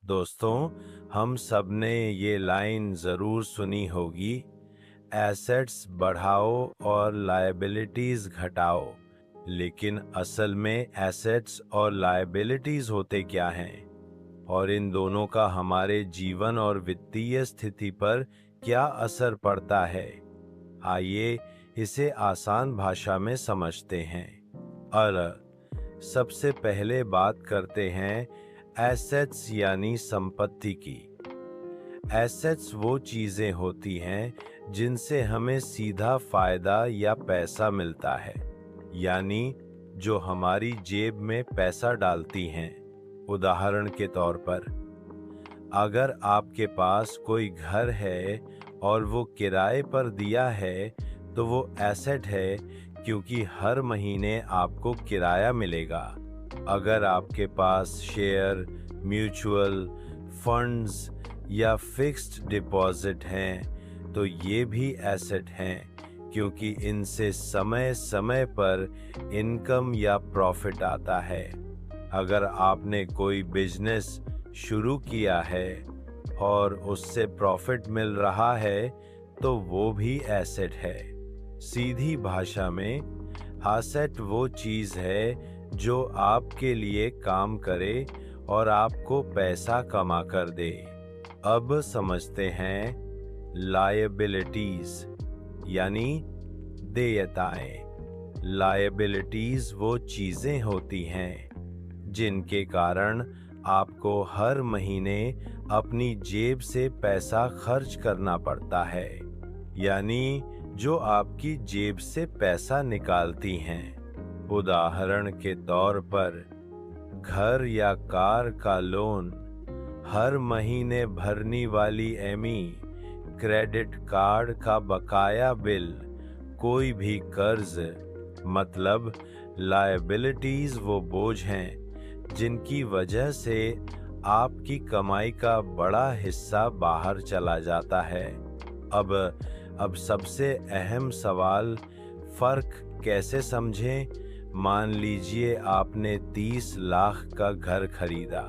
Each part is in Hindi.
दोस्तों, हम सब ने ये लाइन ज़रूर सुनी होगी, एसेट्स बढ़ाओ और लायबिलिटीज़ घटाओ। लेकिन असल में एसेट्स और लायबिलिटीज़ होते क्या हैं? और इन दोनों का हमारे जीवन और वित्तीय स्थिति पर क्या असर पड़ता है? आइए इसे आसान भाषा में समझते हैं। और सबसे पहले बात करते हैं एसेट्स यानी संपत्ति की। एसेट्स वो चीजें होती हैं जिनसे हमें सीधा फायदा या पैसा मिलता है, यानी जो हमारी जेब में पैसा डालती हैं। उदाहरण के तौर पर, अगर आपके पास कोई घर है और वो किराए पर दिया है, तो वो एसेट है क्योंकि हर महीने आपको किराया मिलेगा। अगर आपके पास शेयर, म्यूचुअल फंड्स या फिक्स्ड डिपॉजिट हैं, तो ये भी एसेट हैं क्योंकि इनसे समय समय पर इनकम या प्रॉफिट आता है। अगर आपने कोई बिजनेस शुरू किया है और उससे प्रॉफिट मिल रहा है, तो वो भी एसेट है। सीधी भाषा में, एसेट वो चीज है जो आपके लिए काम करे और आपको पैसा कमा कर दे। अब समझते हैं लायबिलिटीज यानी देयताएं। लायबिलिटीज वो चीजें होती हैं जिनके कारण आपको हर महीने अपनी जेब से पैसा खर्च करना पड़ता है, यानी जो आपकी जेब से पैसा निकालती हैं। उदाहरण के तौर पर, घर या कार का लोन, हर महीने भरनी वाली एमी, क्रेडिट कार्ड का बकाया बिल, कोई भी कर्ज। मतलब लायबिलिटीज वो बोझ हैं जिनकी वजह से आपकी कमाई का बड़ा हिस्सा बाहर चला जाता है। अब सबसे अहम सवाल, फर्क कैसे समझें? मान लीजिए आपने 30 लाख का घर खरीदा।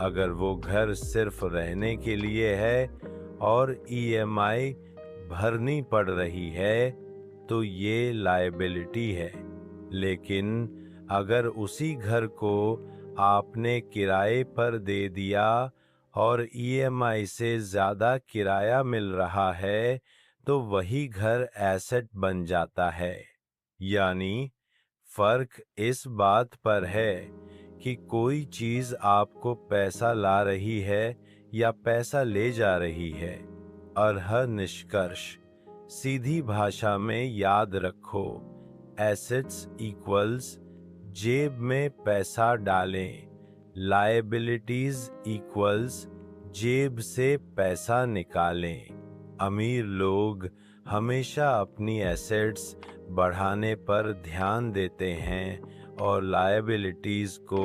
अगर वो घर सिर्फ रहने के लिए है और ईएमआई भरनी पड़ रही है, तो ये लायबिलिटी है। लेकिन अगर उसी घर को आपने किराए पर दे दिया और ईएमआई से ज़्यादा किराया मिल रहा है, तो वही घर एसेट बन जाता है। यानी फर्क इस बात पर है कि कोई चीज आपको पैसा ला रही है या पैसा ले जा रही है। और हर निष्कर्ष, सीधी भाषा में याद रखो, एसेट्स इक्वल्स जेब में पैसा डालें, लायबिलिटीज इक्वल्स जेब से पैसा निकालें। अमीर लोग हमेशा अपनी एसेट्स बढ़ाने पर ध्यान देते हैं और लायबिलिटीज को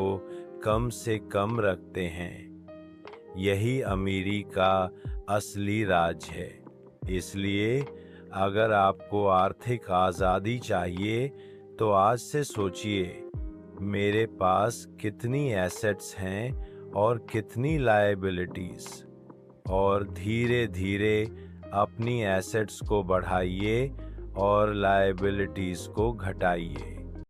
कम से कम रखते हैं। यही अमीरी का असली राज है। इसलिए अगर आपको आर्थिक आज़ादी चाहिए, तो आज से सोचिए, मेरे पास कितनी एसेट्स हैं और कितनी लायबिलिटीज, और धीरे धीरे अपनी एसेट्स को बढ़ाइए और लायबिलिटीज को घटाइए।